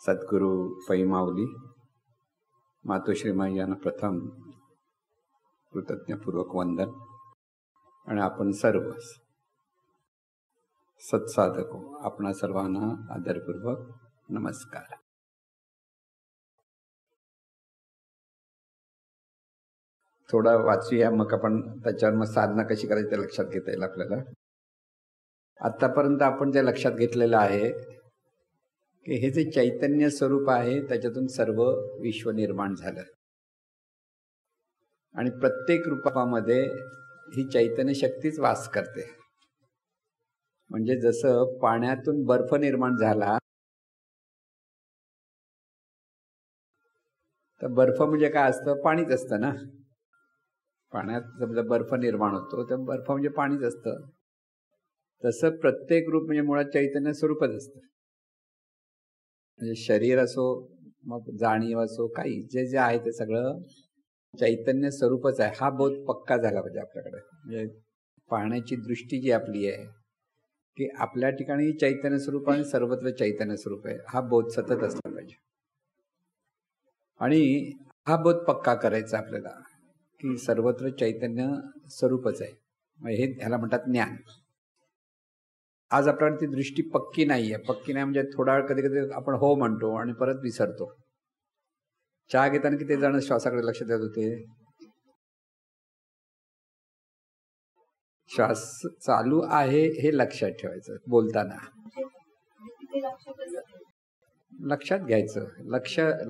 सद्गुरू पै माऊली मातोश्री यांना प्रथम कृतज्ञपूर्वक वंदन. आणि आपण सर्व सत्साधक आपणा सर्वांना आदरपूर्वक नमस्कार. थोडा वाचूया, मग आपण त्याच्यावर मग साधना कशी करायची ते लक्षात घेता येईल आपल्याला. आतापर्यंत आपण जे लक्षात घेतलेलं आहे की हे जे चैतन्य स्वरूप आहे त्याच्यातून सर्व विश्व निर्माण झालं आणि प्रत्येक रूपामध्ये ही चैतन्य शक्तीच वास करते. म्हणजे जसं पाण्यातून बर्फ निर्माण झाला तर बर्फ म्हणजे काय असतं? पाणीच असतं ना. पाण्यात समजा बर्फ निर्माण होतो तर बर्फ म्हणजे पाणीच असतं. तसं प्रत्येक रूप म्हणजे मुळात चैतन्य स्वरूपच असतं. म्हणजे शरीर असो, मग जाणीव असो, काही जे जे आहे ते सगळं चैतन्य स्वरूपच आहे. हा बोध पक्का झाला पाहिजे आपल्याकडे. म्हणजे पाहण्याची दृष्टी जी आपली आहे की आपल्या ठिकाणी चैतन्य स्वरूप आणि सर्वत्र चैतन्य स्वरूप आहे, हा बोध सतत असला पाहिजे. आणि हा बोध पक्का करायचा आपल्याला की सर्वत्र चैतन्य स्वरूपच आहे. हे ह्याला म्हणतात ज्ञान. आज आपल्याला ती दृष्टी पक्की नाहीये. पक्की नाही म्हणजे थोडा वेळ कधी कधी आपण हो म्हणतो आणि परत विसरतो. चहा घेताना किती जण श्वासाकडे लक्ष देत होते? श्वास चालू आहे हे लक्षात ठेवायचं. बोलताना लक्षात घ्यायचं.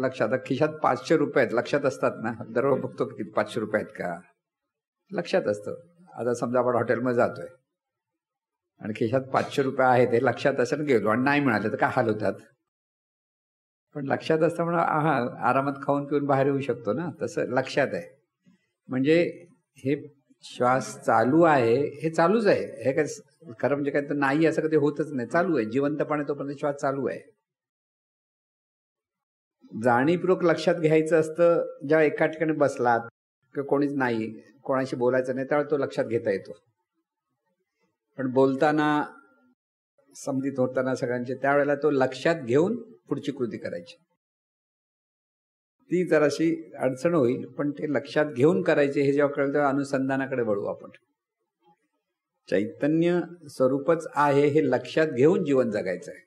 लक्षात खिशात 500 रुपये आहेत, लक्षात असतात ना. दररोज बघतो किती 500 रुपये आहेत का, लक्षात असतं. आता समजा आपण हॉटेलमध्ये जातोय आणि खिशात 500 रुपये आहेत हे लक्षात असेल, गेलो आणि नाही मिळाले तर काय हाल होतात. पण लक्षात असतं म्हणून आरामात खाऊन पिऊन बाहेर येऊ शकतो ना. तसं लक्षात आहे. म्हणजे हे श्वास चालू आहे हे चालूच आहे. हे काय खरं म्हणजे काय तर नाही असं कधी होतच नाही. चालू आहे जिवंतपणे, तोपर्यंत श्वास चालू आहे. जाणीवपूर्वक लक्षात घ्यायचं असतं जेव्हा एका ठिकाणी बसलात किंवा कोणीच नाही, कोणाशी बोलायचं नाही, त्यावेळेला तो लक्षात घेता येतो. पण बोलताना, समजित होताना सगळ्यांचे, त्यावेळेला तो लक्षात घेऊन पुढची कृती करायची. ती जराशी अडचण होईल, पण ते लक्षात घेऊन करायचे. हे जेव्हा कळलं तेव्हा अनुसंधानाकडे वळू आपण. चैतन्य स्वरूपच आहे हे लक्षात घेऊन जीवन जगायचं आहे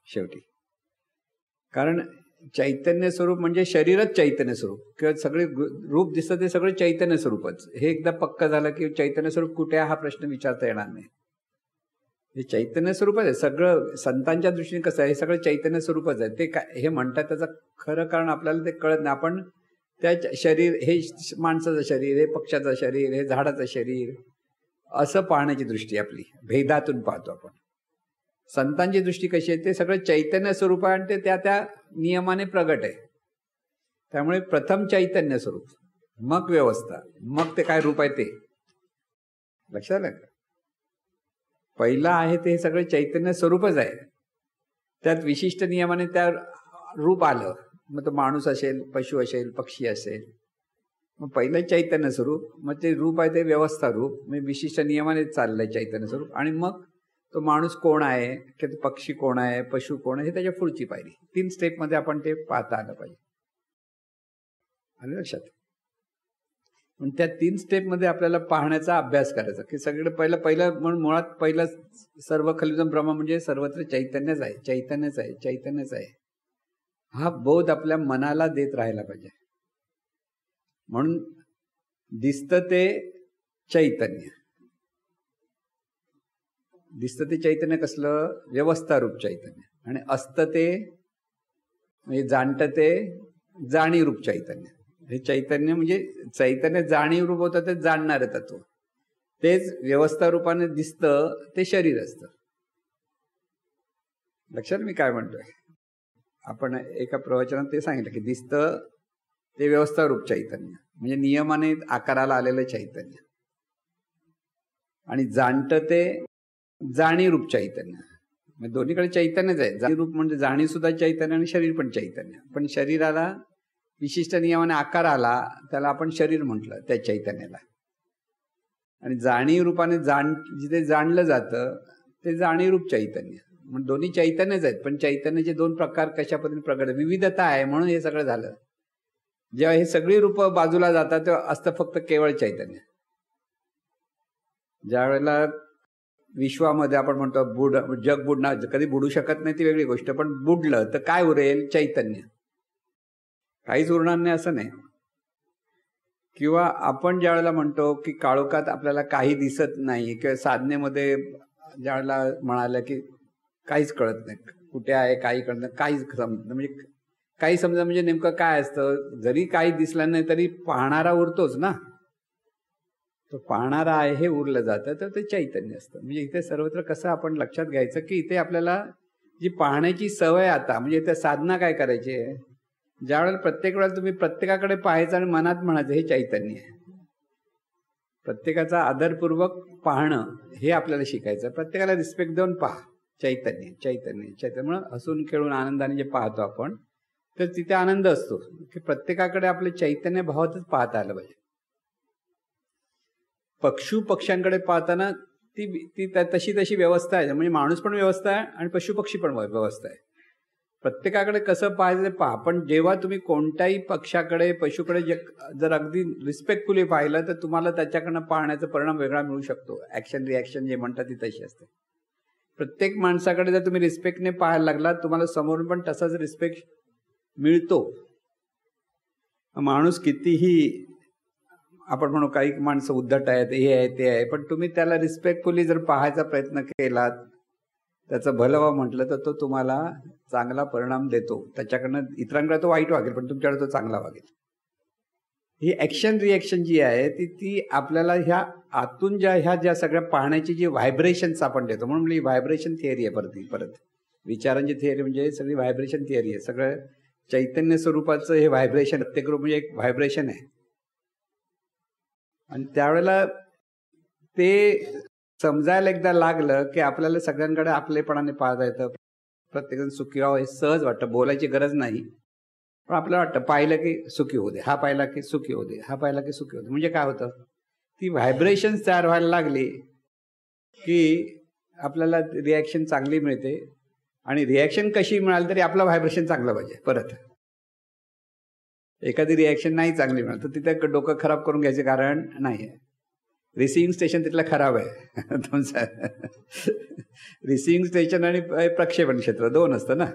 शेवटी. कारण चैतन्य स्वरूप म्हणजे शरीरच चैतन्य स्वरूप किंवा सगळे रूप दिसतं ते सगळे चैतन्य स्वरूपच. हे एकदा पक्क झालं की चैतन्य स्वरूप कुठे हा प्रश्न विचारता येणार नाही. हे चैतन्य स्वरूपच आहे सगळं. संतांच्या दृष्टीने कसं आहे, हे सगळं चैतन्य स्वरूपच आहे. ते काय हे म्हणतात त्याचं खरं कारण आपल्याला ते कळत नाही. आपण त्या शरीर, हे माणसाचं शरीर, हे पक्षाचं शरीर, हे झाडाचं शरीर, असं पाहण्याची दृष्टी आपली भेदातून पाहतो आपण. संतांची दृष्टी कशी आहे, ते सगळं चैतन्य स्वरूप आहे आणि ते त्या त्या नियमाने प्रगट आहे. त्यामुळे प्रथम चैतन्य स्वरूप, मग व्यवस्था, मग ते काय रूप आहे ते लक्षात आलं का? पहिलं आहे ते सगळं चैतन्य स्वरूपच आहे. त्यात विशिष्ट नियमाने त्या रूप आलं. मग तो माणूस असेल, पशु असेल, पक्षी असेल, मग पहिलं चैतन्य स्वरूप, मग ते रूप आहे ते व्यवस्था रूप, म्हणजे विशिष्ट नियमाने चाललंय चैतन्य स्वरूप. आणि मग तो माणूस कोण आहे, की तो पक्षी कोण आहे, पशु कोण आहे, हे त्याच्या पुढची पायरी. 3 स्टेपमध्ये आपण ते पाहता आलं पाहिजे. आलं लक्षात? पण त्या 3 स्टेपमध्ये आपल्याला पाहण्याचा अभ्यास करायचा की सगळं पहिलं म्हणून मुळात पहिलं सर्व खलिदम ब्रह्म म्हणजे सर्वत्र चैतन्यच आहे, चैतन्यच आहे, चैतन्यच आहे. हा बोध आपल्या मनाला देत राहायला पाहिजे. म्हणून दिसतं ते चैतन्य. दिसतं ते चैतन्य कसलं? व्यवस्था रूप चैतन्य. आणि असतं ते म्हणजे जाणतं ते जाणीव रूप चैतन्य. हे चैतन्य म्हणजे चैतन्य जाणीव रूप होतं ते जाणणारं तत्व. तेच व्यवस्था रूपाने दिसतं ते शरीर असतं. लक्षात मी काय म्हणतोय? आपण एका प्रवचनात ते सांगितलं की दिसतं ते व्यवस्था रूप चैतन्य म्हणजे नियमाने आकाराला आलेलं चैतन्य. आणि जाणतं ते जाणीव रूप चैतन्य. म्हणजे दोन्हीकडे चैतन्यच आहे. जाणीव रूप म्हणजे जाणीव सुद्धा चैतन्य आणि शरीर पण चैतन्य. पण शरीराला विशिष्ट नियमाने आकार आला त्याला आपण शरीर म्हटलं त्या चैतन्याला. आणि जाणीव रूपाने जिथे जाणलं जातं ते जाणीव रूप चैतन्य. म्हणजे दोन्ही चैतन्यच आहेत, पण चैतन्याचे दोन प्रकार कशा पद्धतीने प्रगट, विविधता आहे म्हणून हे सगळं झालं. जेव्हा हे सगळी रूपं बाजूला जातात तेव्हा असतं फक्त केवळ चैतन्य. ज्या वेळेला विश्वामध्ये आपण म्हणतो जग बुडणार, कधी बुडू शकत नाही ती वेगळी गोष्ट, पण बुडलं तर काय उरेल? चैतन्य. काहीच उरणार नाही असं नाही. किंवा आपण ज्या वेळेला म्हणतो की काळोखात आपल्याला काही दिसत नाही, किंवा साधनेमध्ये ज्या वेळेला म्हणालं की काहीच कळत नाही, कुठे आहे काही कळत नाही, काहीच समजत, म्हणजे काही समजा म्हणजे नेमकं काय असतं? जरी काही दिसलं नाही तरी पाहणारा उरतोच ना. तो पाहणारा आहे हे उरलं जातं, तर ते चैतन्य असतं. म्हणजे इथे सर्वत्र कसं आपण लक्षात घ्यायचं की इथे आपल्याला जी पाहण्याची सवय, आता म्हणजे इथे साधना काय करायची आहे, ज्या वेळेला प्रत्येक वेळेला तुम्ही प्रत्येकाकडे पाहायचं आणि मनात म्हणायचं हे चैतन्य आहे. प्रत्येकाचा आदरपूर्वक पाहणं हे आपल्याला शिकायचं. प्रत्येकाला रिस्पेक्ट देऊन पहा. चैतन्य चैतन्य चैतन्य म्हणून हसून खेळून आनंदाने जे पाहतो आपण, तर तिथे आनंद असतो की प्रत्येकाकडे आपले चैतन्य भावातच पाहता आलं पाहिजे. पक्ष्यांकडे पाहताना ती तशी तशी व्यवस्था आहे, म्हणजे माणूस पण व्यवस्था आहे आणि पशुपक्षी पण व्यवस्था आहे. प्रत्येकाकडे कसं पाहायचं ते पहा. पण जेव्हा तुम्ही कोणत्याही पक्षाकडे पशुकडे जर अगदी रिस्पेक्टफुली पाहिलं तर तुम्हाला त्याच्याकडनं पाहण्याचा परिणाम वेगळा मिळू शकतो. ऍक्शन रिॲक्शन जे म्हणतात ती तशी असते. प्रत्येक माणसाकडे जर तुम्ही रिस्पेक्टने पाहायला लागलात, तुम्हाला समोरून पण तसाच रिस्पेक्ट मिळतो. माणूस कितीही आपण म्हणू काही माणसं उद्धट आहेत, हे आहे ते आहे, पण तुम्ही त्याला रिस्पेक्टफुली जर पाहायचा प्रयत्न केलात, त्याचं भलं व्हावं म्हटलं तर तो तुम्हाला चांगला परिणाम देतो. त्याच्याकडनं इतरांकडे तो वाईट वागेल पण तुमच्याकडे तो चांगला वागेल. ही ऍक्शन रिॲक्शन जी आहे ती आपल्याला ह्या आतून ह्या सगळ्या पाहण्याची जी व्हायब्रेशन्स आपण देतो, म्हणून ही व्हायब्रेशन थिअरी आहे. परत विचारांची थिअरी म्हणजे सगळी व्हायब्रेशन थिअरी आहे. सगळं चैतन्य स्वरूपाचं हे व्हायब्रेशन, प्रत्येक रूप म्हणजे एक व्हायब्रेशन आहे. आणि त्यावेळेला ते समजायला एकदा लागलं की आपल्याला सगळ्यांकडे आपलेपणाने पाहता येतं. प्रत्येकजण सुखी व्हावं हे सहज वाटतं, बोलायची गरज नाही. पण आपल्याला वाटतं पाहिलं की सुखी होऊ दे, हा पाहिला की सुखी होऊ दे, हा पाहिला की सुखी होऊ दे. म्हणजे काय होतं, ती व्हायब्रेशन्स तयार व्हायला लागली की आपल्याला रिॲक्शन चांगली मिळते. आणि रिॲक्शन कशी मिळाली तरी आपलं व्हायब्रेशन चांगलं पाहिजे. परत एखादी रिॲक्शन नाही चांगली मिळाली तर तिथे डोकं खराब करून घ्यायचे कारण नाही आहे. रिसिव्हिंग स्टेशन तिथलं खराब आहे तुमचं. रिसिव्हिंग स्टेशन आणि प्रक्षेपण क्षेत्र दोन असतं ना.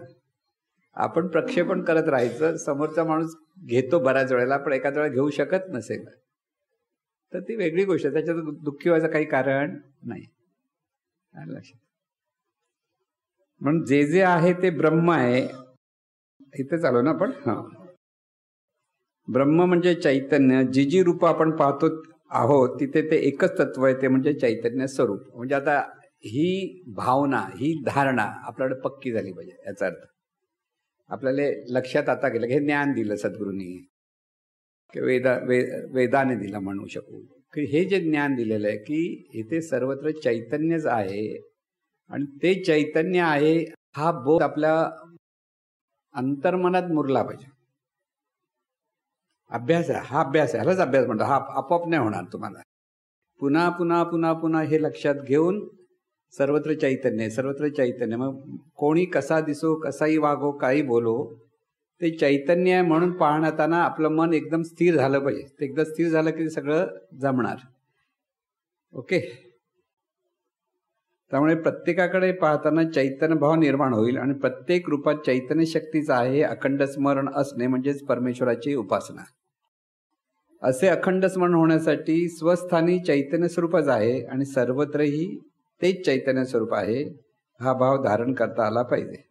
आपण प्रक्षेपण करत राहायचं, समोरचा माणूस घेतो बऱ्याच वेळेला, पण एखाद्या वेळेला घेऊ शकत नसेल तर ती वेगळी गोष्ट आहे. त्याच्यात दुःखी व्हायचं काही कारण नाही. लक्षात. म्हणून जे आहे ते ब्रह्म आहे. इथे चालू ना आपण. हा, ब्रह्म म्हणजे चैतन्य. जी रूपं आपण पाहतो आहोत तिथे ते एकच तत्व आहे, ते म्हणजे चैतन्य स्वरूप. म्हणजे आता ही भावना, ही धारणा आपल्याकडे पक्की झाली पाहिजे. याचा अर्थ आपल्याला लक्षात आता गेलं की हे ज्ञान दिलं सद्गुरूंनी, वेदाने दिलं म्हणू शकू, की हे जे ज्ञान दिलेलं आहे की इथे सर्वत्र चैतन्यच आहे आणि ते चैतन्य आहे हा बोध आपल्या अंतर्मनात मुरला पाहिजे. अभ्यास आहे हा, अभ्यास आहे, ह्यालाच अभ्यास म्हणतो. हा आपोआप नाही होणार तुम्हाला. पुन्हा पुन्हा पुन्हा पुन्हा हे लक्षात घेऊन सर्वत्र चैतन्य आहे, सर्वत्र चैतन्य. मग कोणी कसा दिसो, कसाही वागो, काही बोलो, ते चैतन्य आहे म्हणून पाहताना आपलं मन एकदम स्थिर झालं पाहिजे. ते एकदा स्थिर झालं की सगळं जमणार. ओके. त्यामुळे प्रत्येकाकडे पाहताना चैतन्य भाव निर्माण होईल आणि प्रत्येक रूपात चैतन्य शक्तीचं आहे अखंड स्मरण असणे म्हणजेच परमेश्वराची उपासना. असे अखंड स्मरण होण्यासाठी स्वस्थानी चैतन्य स्वरूपच आहे आणि सर्वत्रही तेच चैतन्य स्वरूप आहे हा भाव धारण करता आला पाहिजे.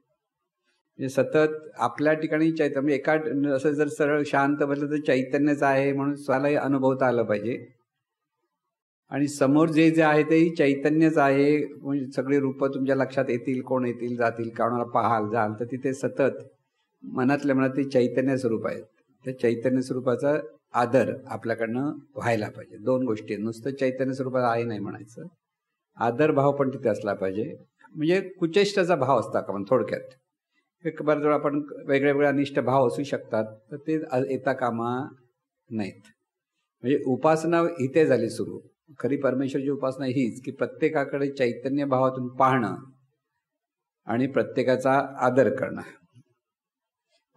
म्हणजे सतत आपल्या ठिकाणी चैतन्य, म्हणजे एका असं जर सरळ शांत बसलं तर चैतन्यच आहे म्हणून स्वतःलाही अनुभवता आलं पाहिजे. आणि समोर जे आहे तेही चैतन्यच आहे. म्हणजे सगळी रूपं तुमच्या लक्षात येतील, कोण येतील जातील, कोणाला पाहाल जाल तर तिथे सतत मनातल्या मनात ते चैतन्य स्वरूप आहे. त्या चैतन्य स्वरूपाचा आदर आपल्याकडनं व्हायला पाहिजे. दोन गोष्टी, नुसतं चैतन्य स्वरूपाचा आहे नाही म्हणायचं, आदर भाव पण तिथे असला पाहिजे. म्हणजे कुचेष्टाचा भाव असता का, थोडक्यात बऱ्याच वेळा आपण वेगळ्या वेगळ्या अनिष्ट भाव असू शकतात तर ते येता कामा नाहीत. म्हणजे उपासना इथे झाली सुरू. खरी परमेश्वरची उपासना हीच की प्रत्येकाकडे चैतन्य भावातून पाहणं आणि प्रत्येकाचा आदर करणं.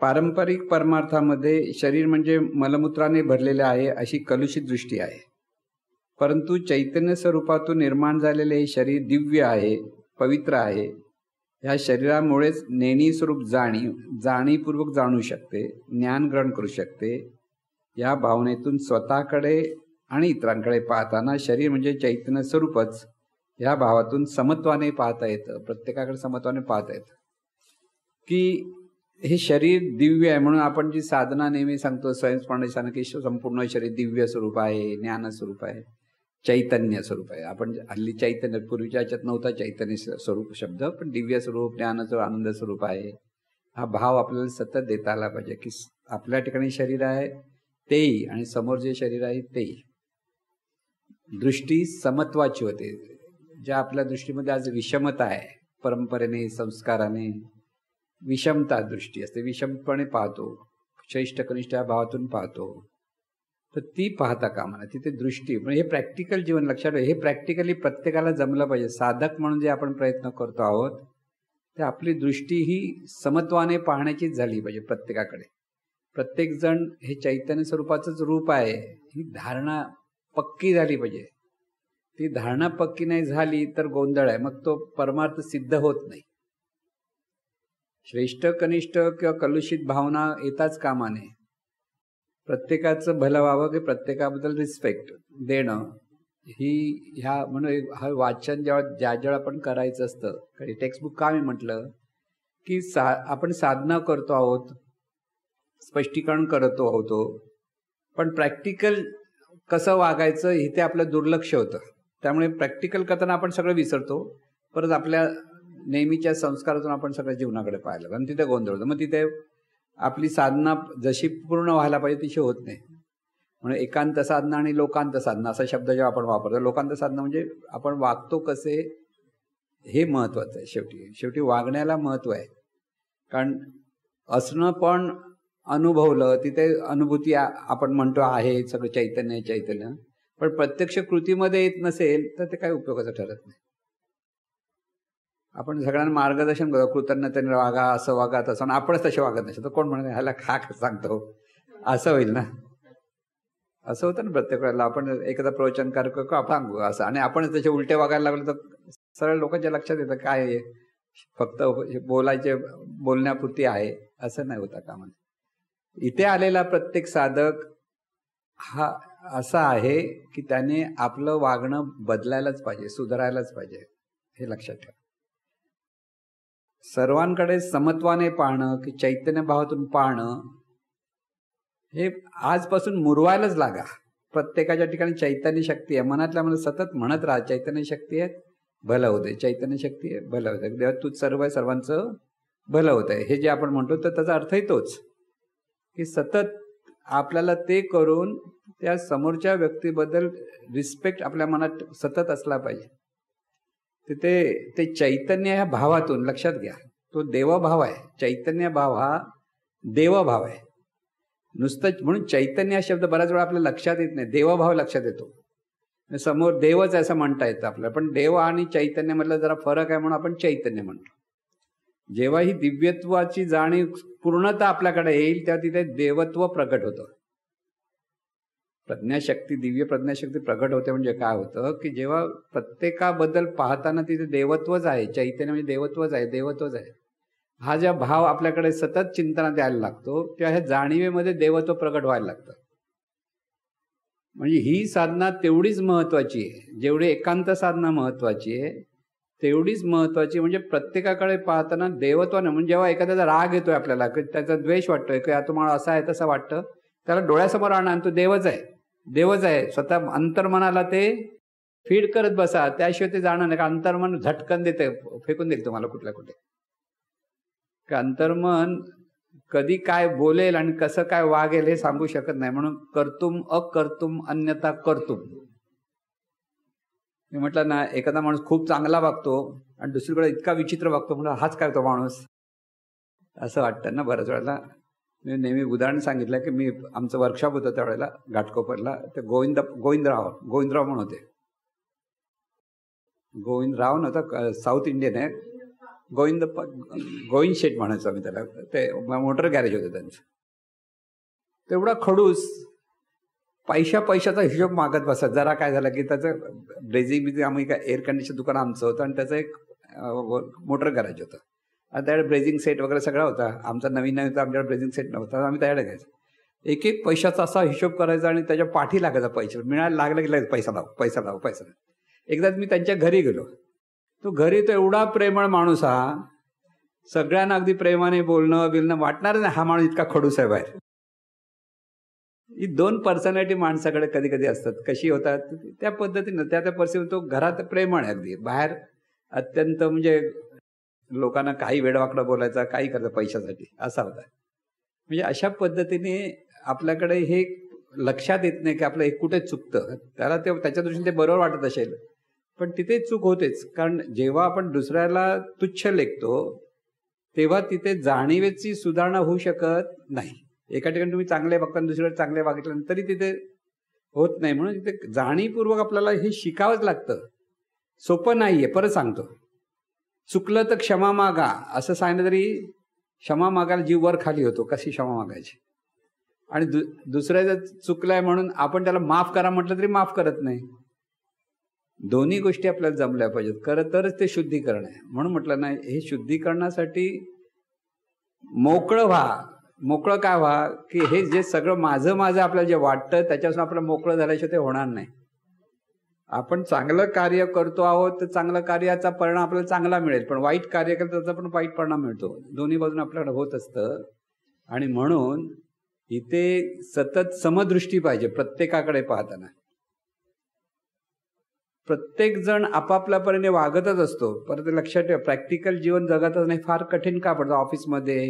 पारंपरिक परमार्थामध्ये शरीर म्हणजे मलमूत्राने भरलेले आहे अशी कलुषित दृष्टी आहे. परंतु चैतन्य स्वरूपातून निर्माण झालेले हे शरीर दिव्य आहे, पवित्र आहे. ह्या शरीरामुळेच नेणी स्वरूप जाणीवपूर्वक जाणू शकते, ज्ञान ग्रहण करू शकते. या भावनेतून स्वतःकडे आणि इतरांकडे पाहताना शरीर म्हणजे चैतन्य स्वरूपच ह्या भावातून समत्वाने पाहता येतं, प्रत्येकाकडे समत्वाने पाहता येतं. की हे शरीर दिव्य आहे म्हणून आपण जी साधना नेहमी सांगतो, स्वयंस्मरणाने की संपूर्ण शरीर दिव्य स्वरूप आहे, ज्ञान स्वरूप आहे, चैतन्य स्वरूप आहे. आपण हल्ली चैतन्य, पूर्वीच्या ह्याच्यात नव्हता चैतन्य स्वरूप शब्द, पण दिव्य स्वरूप, ज्ञान स्वरूप, आनंद स्वरूप आहे. हा भाव आपल्याला सतत देता आला पाहिजे की आपल्या ठिकाणी शरीर आहे तेही आणि समोर जे शरीर आहे तेही. दृष्टी समत्वाची होते. ज्या आपल्या दृष्टीमध्ये आज विषमता आहे, परंपरेने, संस्काराने विषमता दृष्टी असते, विषमपणे पाहतो, श्रेष्ठ कनिष्ठ या भावातून पाहतो, तर ती पाहता कामा नये. तिथे दृष्टी म्हणजे हे प्रॅक्टिकल जीवन लक्षात ठेवा. हे प्रॅक्टिकली प्रत्येकाला जमलं पाहिजे. साधक म्हणून जे आपण प्रयत्न करतो आहोत ते आपली दृष्टी ही समत्वाने पाहण्याचीच झाली पाहिजे प्रत्येकाकडे. प्रत्येकजण हे चैतन्य स्वरूपाचंच रूप आहे ही धारणा पक्की झाली पाहिजे. ती धारणा पक्की नाही झाली तर गोंधळ आहे, मग तो परमार्थ सिद्ध होत नाही. श्रेष्ठ कनिष्ठ किंवा कलुषित भावना येताच कामा नये. प्रत्येकाचं भलं व्हावं की प्रत्येकाबद्दल रिस्पेक्ट देणं ही ह्या म्हणून हा वाचन ज्या आपण करायचं असतं. काही टेक्स्टबुक का मी म्हटलं की आपण साधना करतो आहोत, स्पष्टीकरण करतो आहोत, पण प्रॅक्टिकल कसं वागायचं इथे आपलं दुर्लक्ष होतं. त्यामुळे प्रॅक्टिकल करताना आपण सगळं विसरतो. परत आपल्या नेहमीच्या संस्कारातून आपण सगळ्या जीवनाकडे पाहिलं आणि तिथे गोंधळ होतं. मग तिथे आपली साधना जशी पूर्ण व्हायला पाहिजे तशी होत नाही. म्हणून एकांत साधना आणि लोकांत साधना असा शब्द जेव्हा आपण वापरतो, लोकांत साधना म्हणजे आपण वागतो कसे हे महत्वाचं आहे. शेवटी वागण्याला महत्व आहे. कारण असणं पण अनुभवलं तिथे अनुभूती आपण म्हणतो आहे सगळं चैतन्य, पण प्रत्यक्ष कृतीमध्ये येत नसेल तर ते काही उपयोगाचं ठरत नाही. आपण सगळ्यांना मार्गदर्शन करतो, कृतज्ञतेने वागा, असं वागा तसं, आणि आपणच तसे वागत नसेल तर कोण म्हणेल ह्याला खा सांगतो, असं होईल ना. असं होतं ना प्रत्येक वेळेला. आपण एखादा प्रवचनकार आपण सांगू असं आणि आपण त्याचे उलटे वागायला लागलो तर सरळ लोकांच्या लक्षात येतं काय आहे, फक्त बोलण्यापुरती आहे असं नाही होता कामा. इथे आलेला प्रत्येक साधक हा असा आहे की त्याने आपलं वागणं बदलायलाच पाहिजे, सुधारायलाच पाहिजे, हे लक्षात ठेवा. सर्वांकडे समत्वाने पाहणं की चैतन्य भावातून पाहणं हे आजपासून मुरवायलाच लागा. प्रत्येकाच्या ठिकाणी चैतन्य शक्ती आहे. मनातल्या मनात सतत म्हणत राहा चैतन्य शक्ती आहे, भलं होते, चैतन्य शक्ती आहे, भलं होते, देवा तूच सर्व आहे, सर्वांचं भलं होत आहे, हे जे आपण म्हणतो तर त्याचा अर्थही तोच की सतत आपल्याला ते करून त्या समोरच्या व्यक्तीबद्दल रिस्पेक्ट आपल्या मनात सतत असला पाहिजे. तिथे ते चैतन्य ह्या भावातून लक्षात घ्या, तो देवभाव आहे. चैतन्य भाव हा देवभाव आहे. नुसतं म्हणून चैतन्य हा शब्द बऱ्याच वेळा आपल्या लक्षात येत नाही, देवभाव लक्षात येतो. समोर देवच आहे असं म्हणता येतं आपल्याला, पण देव आणि चैतन्य मधला जरा फरक आहे म्हणून आपण चैतन्य म्हणतो. जेव्हा ही दिव्यत्वाची जाणीव पूर्णतः आपल्याकडे येईल तेव्हा तिथे देवत्व प्रकट होतं. प्रज्ञाशक्ती, दिव्य प्रज्ञाशक्ती प्रकट होते म्हणजे काय होतं की जेव्हा प्रत्येकाबद्दल पाहताना तिथे देवत्वच आहे, चैतन्य म्हणजे देवत्वच आहे, हा ज्या भाव आपल्याकडे सतत चिंतनात यायला लागतो तेव्हा ह्या जाणीवेमध्ये देवत्व प्रकट व्हायला लागतं. म्हणजे ही साधना तेवढीच महत्वाची आहे, जेवढी एकांत साधना महत्वाची आहे तेवढीच महत्वाची. म्हणजे प्रत्येकाकडे पाहताना देवत्वानं, म्हणजे जेव्हा एखाद्याचा राग येतोय आपल्याला, त्याचा द्वेष वाटतोय की तुम्हाला असं आहे तसं वाटतं, त्याला डोळ्यासमोर आणा आणि तो देवच आहे. स्वतः अंतर्मनाला ते फीड करत बसा, त्याशिवाय ते जाणार नाही. का अंतर्मन झटकन देते, फेकून देईल तुम्हाला कुठल्या कुठे. का अंतर्मन कधी काय बोलेल आणि कसं काय वागेल हे सांगू शकत नाही. म्हणून कर्तुम अकर्तुम अन्यथा कर्तुम. मी म्हटलं ना, एखादा माणूस खूप चांगला वागतो आणि दुसरीकडे इतका विचित्र वागतो, म्हणून हाच काय तो माणूस, असं वाटतं ना बऱ्याच वेळेला. मी नेहमी उदाहरण सांगितलं की मी आमचं वर्कशॉप होतं त्यावेळेला घाटकोपरला, ते गोविंदराव म्हणून होते. गोविंदराव नव्हता, साऊथ इंडियन आहे, गोविंद शेठ म्हणायचो आम्ही त्याला, ते मोटर गॅरेज होतं त्यांचं. तेवढा खडूस पैशाचा हिशोब मागत बसत. जरा काय झालं की त्याचं ब्रेझिंग बिझिंग, आम्ही काय एअर कंडिशन दुकान आमचं होतं आणि त्याचं एक मोटर गॅरेज होतं आणि त्याकडे ब्रेझिंग सेट वगैरे सगळा होता. आमचा नवीन होता, आमच्याकडे ब्रेझिंग सेट नव्हता, आम्ही त्याकडे घ्यायचो. एक एक पैशाचा असा हिशोब करायचा आणि त्याच्या पाठी लागायचा. पैसे मिळायला लागलं की पैसा लाव. एकदा मी त्यांच्या घरी गेलो. तो घरी तो एवढा प्रेमळ माणूस, हा सगळ्यांना अगदी प्रेमाने बोलणं वाटणार नाही हा माणूस इतका खडूस आहे बाहेर. ही दोन पर्सनॅलिटी माणसाकडे कधी कधी असतात. कशी होतात त्या पद्धतीनं, त्या परिस्थितीत तो घरात प्रेमळ आहे अगदी, बाहेर अत्यंत म्हणजे लोकांना काही वेडवाकडं बोलायचा, काही करायचं पैशासाठी, असा होता. म्हणजे अशा पद्धतीने आपल्याकडे हे लक्षात येत नाही की आपलं एक कुठे चुकतं. त्याला ते त्याच्या दृष्टीने ते बरोबर वाटत असेल, पण तिथे चूक होतेच. कारण जेव्हा आपण दुसऱ्याला तुच्छ लेखतो तेव्हा तिथे जाणीवेची सुधारणा होऊ शकत नाही. एका ठिकाणी तुम्ही चांगले बघता दुसरीकडे चांगले बघितलं तरी तिथे होत नाही. म्हणून तिथे जाणीवपूर्वक आपल्याला हे शिकावंच लागतं. सोपं नाहीये. परत सांगतो, चुकलं तर क्षमा मागा असं सांगितलं तरी क्षमा मागायला जीव वर खाली होतो. कशी क्षमा मागायची? आणि दुसऱ्याचं चुकलंय म्हणून आपण त्याला माफ करा म्हटलं तरी माफ करत नाही. दोन्ही गोष्टी आपल्याला जमल्या पाहिजेत, तरच ते शुद्धीकरण आहे. म्हणून म्हटलं नाही, हे शुद्धीकरणासाठी मोकळं काय व्हा की हे जे सगळं माझं आपल्याला जे वाटतं त्याच्यापासून आपल्याला मोकळं झाल्याशिवाय ते होणार नाही. आपण चांगलं कार्य करतो आहोत तर चांगलं कार्याचा परिणाम आपल्याला चांगला मिळेल, पण वाईट कार्य केलं त्याचा पण वाईट परिणाम मिळतो. दोन्ही बाजूने आपल्याकडे होत असतं. आणि म्हणून इथे सतत समदृष्टी पाहिजे प्रत्येकाकडे पाहताना. प्रत्येक जण आपापल्यापरीने वागतच असतो. परत लक्षात ठेवा, प्रॅक्टिकल जीवन जगतच नाही. फार कठीण का पडतं? ऑफिसमध्ये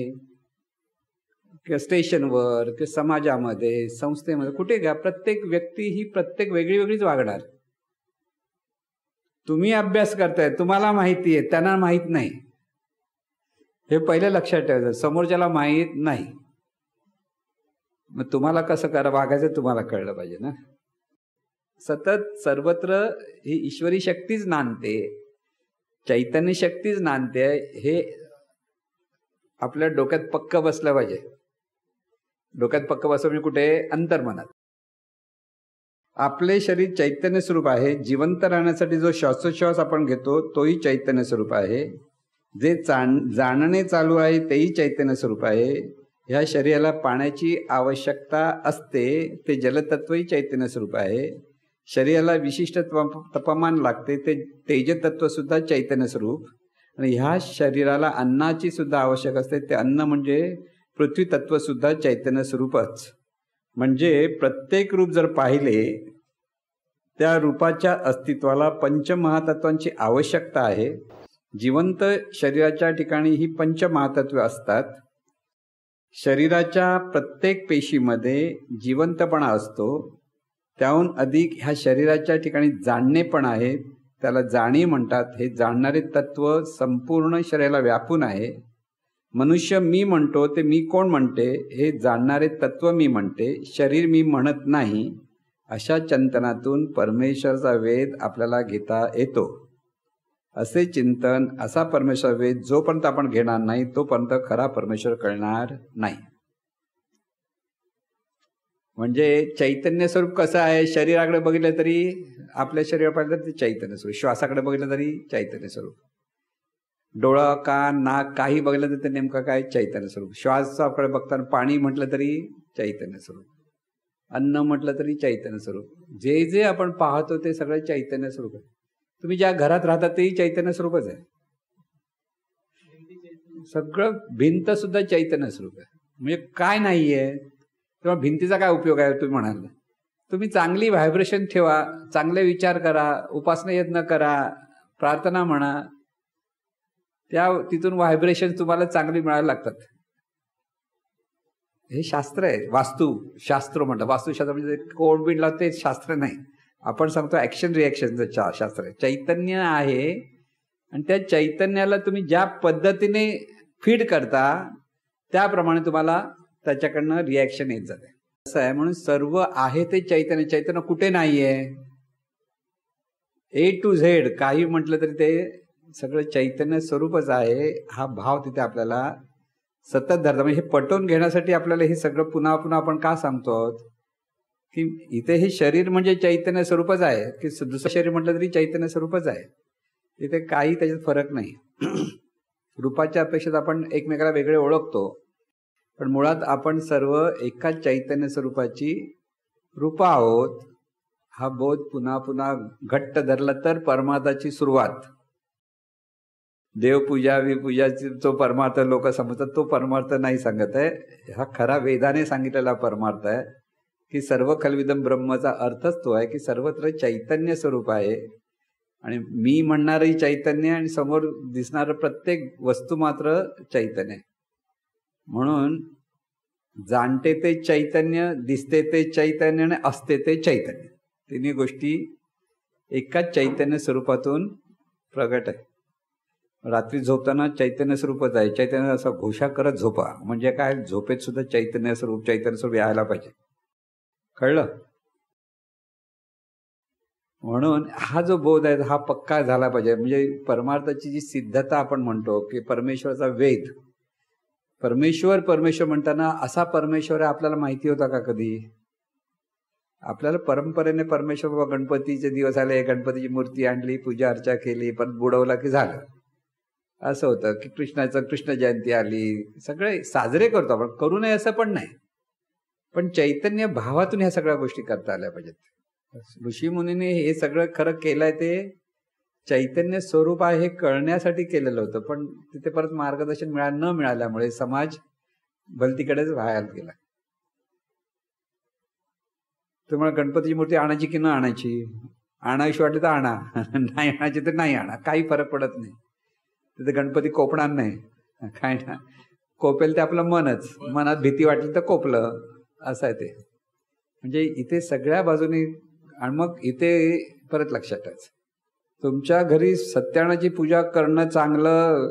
किंवा स्टेशनवर किंवा समाजामध्ये, संस्थेमध्ये, कुठे घ्या, प्रत्येक व्यक्ती ही प्रत्येक वेगळीच वागणार. तुम्ही अभ्यास करताय, तुम्हाला माहिती आहे, त्यांना माहीत नाही. हे पहिले लक्षात ठेवायचं. समोरच्याला माहीत नाही, मग तुम्हाला कसं वागायचं तुम्हाला कळलं पाहिजे ना. सतत सर्वत्र ही ईश्वरी शक्तीच नांदते, चैतन्य शक्तीच नांदते. हे आपल्या डोक्यात पक्क बसलं पाहिजे. डोक्यात पक्क बसलं म्हणजे कुठे? अंतर्मनात. आपले शरीर चैतन्य स्वरूप आहे. जिवंत राहण्यासाठी जो श्वासोच्छ्वास आपण घेतो तोही चैतन्य स्वरूप आहे. जे जाणणे चालू आहे तेही चैतन्य स्वरूप आहे. ह्या शरीराला पाण्याची आवश्यकता असते, ते जलतत्वही चैतन्य स्वरूप आहे. शरीराला विशिष्ट तापमान लागते, ते तेजतत्व सुद्धा चैतन्य स्वरूप. आणि ह्या शरीराला अन्नाची सुद्धा आवश्यक असते, ते अन्न म्हणजे पृथ्वी तत्व सुद्धा चैतन्य स्वरूपच. म्हणजे प्रत्येक रूप जर पाहिले त्या रूपाच्या अस्तित्वाला पंचमहातत्वांची आवश्यकता आहे. जिवंत शरीराच्या ठिकाणी ही पंचमहातत्वे असतात. शरीराच्या प्रत्येक पेशीमध्ये जिवंतपणा असतो. त्याहून अधिक ह्या शरीराच्या ठिकाणी जाणणेपण आहे, त्याला जाणीव म्हणतात. हे जाणणारे तत्व संपूर्ण शरीराला व्यापून आहे. मनुष्य मी म्हणतो ते मी कोण म्हणते? हे जाणणारे तत्व मी म्हणते, शरीर मी म्हणत नाही. अशा चिंतनातून परमेश्वराचा वेध आपल्याला घेता येतो. असे चिंतन, असा परमेश्वर वेध जोपर्यंत आपण घेणार नाही तोपर्यंत खरा परमेश्वर कळणार नाही. म्हणजे चैतन्य स्वरूप कसं आहे? शरीराकडे बघितलं तरी आपल्या शरीर पाहिलं ते चैतन्य स्वरूप, श्वासाकडे बघितलं तरी चैतन्य स्वरूप, डोळा कान नाक काही बघितलं तर ते नेमकं काय? चैतन्य स्वरूप. श्वासाकडे बघताना पाणी म्हटलं तरी चैतन्य स्वरूप, अन्न म्हटलं तरी चैतन्य स्वरूप. जे जे आपण पाहतो ते सगळं चैतन्य स्वरूप आहे. तुम्ही ज्या घरात राहता तेही चैतन्य स्वरूपच आहे. सगळं भिंत सुद्धा चैतन्य स्वरूप आहे. म्हणजे काय नाहीये तेव्हा भिंतीचा काय उपयोग आहे तुम्ही म्हणाल? तुम्ही चांगली व्हायब्रेशन ठेवा, चांगले विचार करा, उपासना यत्न करा, प्रार्थना म्हणा, तिथून व्हायब्रेशन तुम्हाला चांगली मिळायला लागतात. हे शास्त्र आहे. वास्तुशास्त्र म्हणतात. वास्तुशास्त्र म्हणजे कोण बिनला ते शास्त्र नाही. आपण सांगतो ऍक्शन रिॲक्शनचं शास्त्र आहे. चैतन्य आहे आणि त्या चैतन्याला तुम्ही ज्या पद्धतीने फीड करता त्याप्रमाणे तुम्हाला त्याच्याकडनं रिॲक्शन येत जाते. असं आहे. म्हणून सर्व आहे ते चैतन्य. चैतन्य कुठे नाहीये? A to Z काही म्हटलं तरी ते सगळं चैतन्य स्वरूपच आहे हा भाव तिथे आपल्याला सतत धरता. म्हणजे हे पटवून घेण्यासाठी आपल्याला हे सगळं पुन्हा पुन्हा आपण का सांगतो आहोत की इथे हे शरीर म्हणजे चैतन्य स्वरूपच आहे, की दुसरं शरीर म्हटलं तरी चैतन्य स्वरूपच आहे, तिथे काही त्याच्यात फरक नाही. रूपाच्या अपेक्षेत आपण एकमेकाला वेगळे ओळखतो, पण मुळात आपण सर्व एकाच चैतन्य स्वरूपाची रूप आहोत. हा बोध पुन्हा पुन्हा घट्ट धरला तर परमार्थाची सुरुवात. देवपूजा विपूजाची जो परमार्थ लोक समजतात तो परमार्थ नाही सांगत आहे. हा खरा वेदाने सांगितलेला परमार्थ आहे की सर्व खलविदम ब्रह्मचा अर्थच तो आहे की सर्वत्र चैतन्य स्वरूप आहे. आणि मी म्हणणारही चैतन्य आणि समोर दिसणारं प्रत्येक वस्तू मात्र चैतन्य. म्हणून जाणते ते चैतन्य, दिसते ते चैतन्य आणि असते ते चैतन्य, तिन्ही गोष्टी एकाच चैतन्य स्वरूपातून प्रगट आहे. रात्री झोपताना चैतन्य स्वरूपच आहे. चैतन्य असा घोषा करत झोपा म्हणजे काय, झोपेत सुद्धा चैतन्य स्वरूप यायला पाहिजे. कळलं? म्हणून हा जो बोध आहे हा पक्का झाला पाहिजे. म्हणजे परमार्थाची जी सिद्धता आपण म्हणतो की परमेश्वराचा वेद, परमेश्वर म्हणताना असा परमेश्वर आपल्याला माहिती होता का कधी? आपल्याला परंपरेने परमेश्वर बाबा गणपतीचे दिवस आले, गणपतीची मूर्ती आणली, पूजा अर्चा केली, परत बुडवला की झालं, असं होतं. की कृष्ण जयंती आली, सगळे साजरे करतो आपण, करू नये असं पण नाही, पण चैतन्य भावातून ह्या सगळ्या गोष्टी करता आल्या पाहिजेत. ऋषी मुनीने हे सगळं खरं केलंय ते चैतन्य स्वरूप आहे हे कळण्यासाठी केलेलं होतं, पण तिथे परत मार्गदर्शन न मिळाल्यामुळे समाज भलतीकडेच व्हायला गेला. तुम्हाला गणपतीची मूर्ती आणायची की न आणायची? आणायची वाटली तर आणा, नाही आणायची तर नाही आणा, काही फरक पडत नाही. तिथे गणपती कोपणार नाही, काय ना, कोपेल ते आपलं मनच, मनात भीती वाटली तर कोपलं, असं आहे ते. म्हणजे इथे सगळ्या बाजूनी. आणि मग इथे परत लक्षात ठेवायचं, तुमच्या घरी सत्यानाची पूजा करणं चांगलं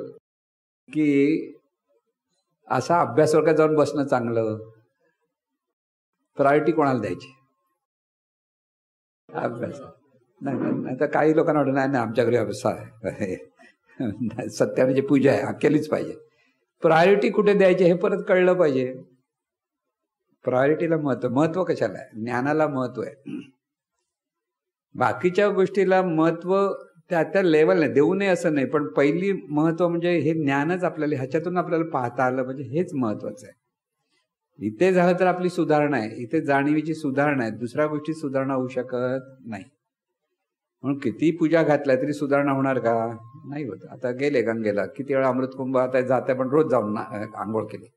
की असा अभ्यास वर्गात जाऊन बसणं चांगलं? प्रायोरिटी कोणाला द्यायची? अभ्यास. नाही तर काही लोकांना वाटत नाही आमच्या घरी अभ्यास आहे, सत्यानाची पूजा आहे, केलीच पाहिजे. प्रायोरिटी कुठे द्यायची हे परत कळलं पाहिजे. प्रायोरिटीला महत्व कशाला आहे? ज्ञानाला महत्व आहे. बाकीच्या गोष्टीला महत्व त्या लेवल नाही, देऊ नये असं नाही, पण पहिली महत्व म्हणजे हे ज्ञानच आपल्याला, ह्याच्यातून आपल्याला पाहता आलं म्हणजे हेच महत्वाचं आहे. इथे झालं तर आपली सुधारणा आहे, इथे जाणीवीची सुधारणा आहे, दुसऱ्या गोष्टी सुधारणा होऊ शकत नाही. म्हणून किती पूजा घातल्या तरी सुधारणा होणार का? नाही होत. आता गेले गंगेला, किती वेळा अमृत कुंभ आता जाते, पण रोज जाऊन आंघोळ केली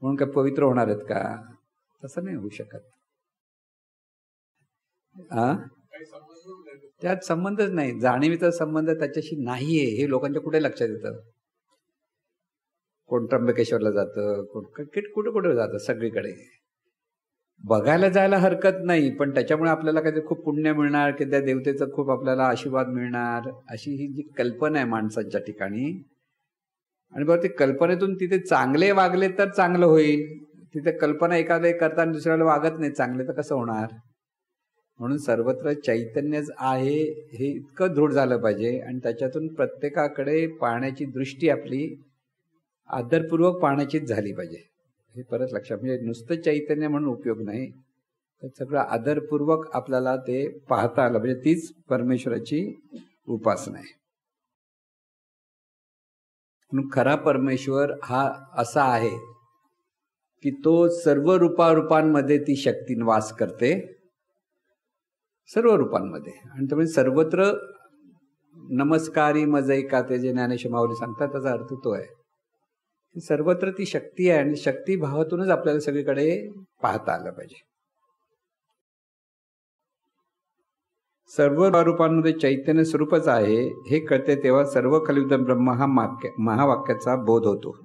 म्हणून काय पवित्र होणार आहेत का? तसं नाही होऊ शकत. त्यात संबंधच नाही, जाणीवीचा संबंध त्याच्याशी नाहीये. हे लोकांच्या कुठे लक्षात येतं? कोण त्र्यंबकेश्वरला जातं, कोण कुठे जातं, सगळीकडे बघायला जायला हरकत नाही, पण त्याच्यामुळे आपल्याला काहीतरी खूप पुण्य मिळणार की त्या देवतेचा खूप आपल्याला आशीर्वाद मिळणार, अशी ही जी कल्पना आहे माणसांच्या ठिकाणी. आणि बरं, ते कल्पनेतून तिथे चांगले वागले तर चांगलं होईल. तिथे कल्पना एखादे करताना दुसऱ्याला वागत नाही चांगले, तर कसं होणार? म्हणून सर्वत्र चैतन्यच आहे हे इतकं दृढ झालं पाहिजे. आणि त्याच्यातून प्रत्येकाकडे पाहण्याची दृष्टी आपली आदरपूर्वक पाहण्याचीच झाली पाहिजे. हे परत लक्षात, म्हणजे नुसतं चैतन्य म्हणून उपयोग नाही, तर सगळं आदरपूर्वक आपल्याला ते पाहता आलं म्हणजे तीच परमेश्वराची उपासना आहे. म्हणून खरा परमेश्वर हा असा आहे की तो सर्व रूपांमध्ये ती शक्ती वास करते, सर्व रूपांमध्ये. आणि त्यामुळे सर्वत्र नमस्कारी मज एका, ते जे ज्ञानेश्वर माऊली सांगतात त्याचा अर्थ तो आहे की सर्वत्र ती शक्ती आहे आणि शक्ती भावातूनच आपल्याला सगळीकडे पाहता आलं पाहिजे. सर्व रूपांमध्ये चैतन्य स्वरूपच आहे हे कळते तेव्हा सर्व कलियुग ब्रह्म हा महावाक्याचा बोध होतो.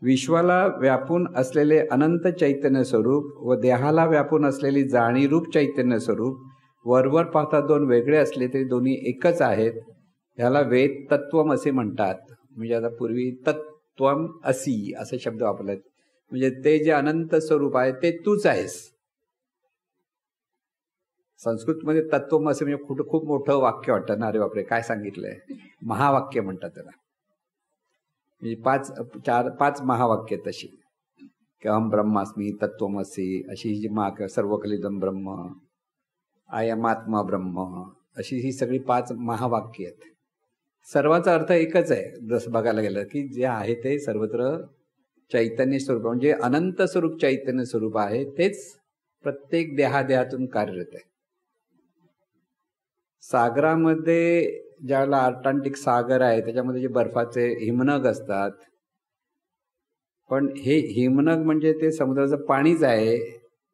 विश्वाला व्यापून असलेले अनंत चैतन्य स्वरूप व देहाला व्यापून असलेली जाणीरूप चैतन्य स्वरूप वरवर पाहता दोन वेगळे असले तरी दोन्ही एकच आहेत. ह्याला वेद तत्वम असे म्हणतात. म्हणजे आता पूर्वी तत्वम असी असे शब्द वापरलेत, म्हणजे ते जे अनंत स्वरूप आहे ते तूच आहेस. संस्कृतमध्ये तत्वमसी म्हणजे खूप मोठं वाक्य वाटतं ना, अरे बापरे काय सांगितलंय, महावाक्य म्हणतात त्याला. म्हणजे पाच महावाक्य तशी, की अहम ब्रह्मास्मी, तत्वमसी, अशी जी सर्वकलिदम ब्रह्म, आयमात्मा ब्रह्म, अशी ही सगळी 5 महावाक्य आहेत. सर्वांचा अर्थ एकच आहे जसं बघायला गेलं, की जे आहे ते सर्वत्र चैतन्य स्वरूप, म्हणजे अनंत स्वरूप चैतन्य स्वरूप आहे, तेच प्रत्येक देहादेहातून कार्यरत आहे. सागरामध्ये ज्याला अटलांटिक सागर आहे त्याच्यामध्ये जे बर्फाचे हिमनग असतात, पण हे हिमनग म्हणजे ते समुद्राचं पाणीच आहे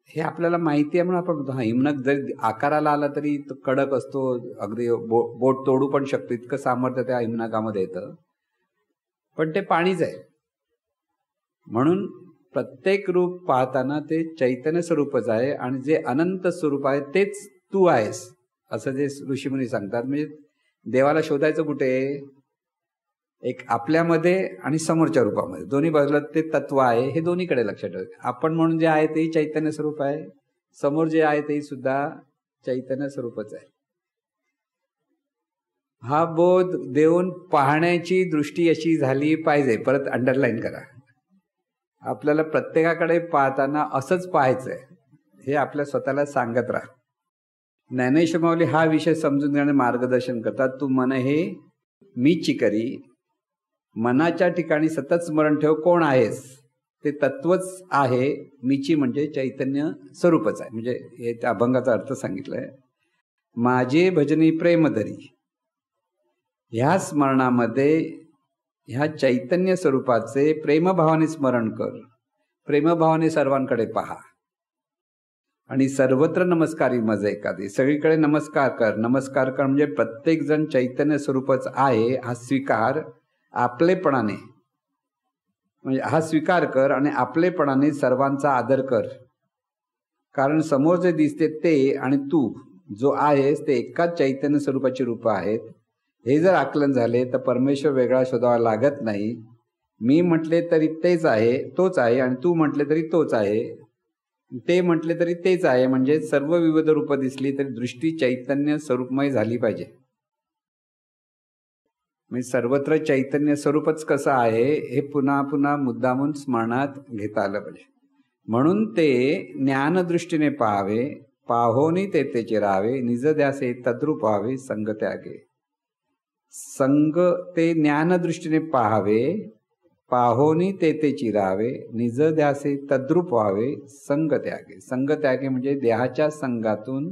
हे आपल्याला माहिती आहे म्हणून आपण म्हणतो हा हिमनग जरी आकाराला आला तरी तो कडक असतो, अगदी बोट तोडू पण शकतो, इतकं सामर्थ्य त्या हिमनगामध्ये येतं, पण ते पाणीच आहे. म्हणून प्रत्येक रूप पाहताना ते चैतन्य स्वरूपच आहे आणि जे अनंत स्वरूप आहे तेच तू आहेस असं जे ऋषीमुनी सांगतात. म्हणजे देवाला शोधायचं कुठे, एक आपल्यामध्ये आणि समोरच्या रूपामध्ये, दोन्ही बाजूला ते तत्व आहे हे दोन्हीकडे लक्षात ठेवायचं. आपण म्हणून जे आहे तेही चैतन्य स्वरूप आहे, समोर जे आहे तेही सुद्धा चैतन्य स्वरूपच आहे. हा बोध देऊन पाहण्याची दृष्टी अशी झाली पाहिजे. परत अंडरलाईन करा, आपल्याला प्रत्येकाकडे पाहताना असंच पाहायचंय हे आपल्या स्वतःला सांगत राहा. ज्ञानेश्वर माऊली हा विषय समजून घेणे मार्गदर्शन करतात. तू मन हे मीची करी, मनाच्या ठिकाणी सतत स्मरण ठेव कोण आहेस, ते तत्वच आहे. मीची म्हणजे चैतन्य स्वरूपच आहे. म्हणजे हे त्या अभंगाचा अर्थ सांगितलाय. माझे भजनी प्रेमधरी, ह्या स्मरणामध्ये ह्या चैतन्य स्वरूपाचे प्रेमभावाने स्मरण कर, प्रेमभावाने सर्वांकडे पहा आणि सर्वत्र नमस्कारी मज एखादी, सगळीकडे नमस्कार कर. नमस्कार कर म्हणजे प्रत्येक जण चैतन्य स्वरूपच आहे हा स्वीकार आपलेपणाने, म्हणजे हा स्वीकार कर आणि आपलेपणाने सर्वांचा आदर कर. कारण समोर जे दिसते ते आणि तू जो आहेस ते एकाच चैतन्य स्वरूपाची रूपं आहेत. हे जर आकलन झाले तर परमेश्वर वेगळा शोधावा लागत नाही. मी म्हटले तरी तेच आहे, तोच आहे, आणि तू म्हटले तरी तोच आहे, ते म्हटले तरी तेच आहे. म्हणजे सर्व विविध रूपं दिसली तरी दृष्टी चैतन्य स्वरूपमय झाली पाहिजे. म्हणजे सर्वत्र चैतन्य स्वरूपच कसं आहे हे पुन्हा पुन्हा मुद्दामून स्मरणात घेता आलं पाहिजे. म्हणून ते ज्ञानदृष्टीने पाहावे, पाहोनी तेथे राहावे, निज ध्यासे तद्रूप व्हावे, संग त्यागे. संग ते ज्ञानदृष्टीने पाहावे, पाहोनी तेथे राहावे, निज ध्यासे तद्रूप व्हावे, संग त्यागे. संग त्यागे म्हणजे देहाच्या संगातून,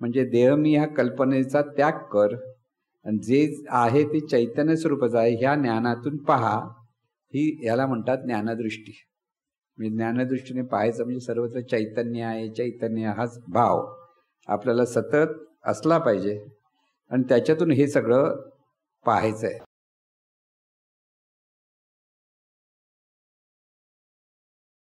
म्हणजे देह मी ह्या कल्पनेचा त्याग कर आणि जे आहे ते चैतन्य स्वरूपच आहे ह्या ज्ञानातून पहा. ही याला म्हणतात ज्ञानदृष्टी. म्हणजे ज्ञानदृष्टीने पाहायचं म्हणजे सर्वत्र चैतन्य आहे, चैतन्य हाच भाव आपल्याला सतत असला पाहिजे आणि त्याच्यातून हे सगळं पाहायचं आहे.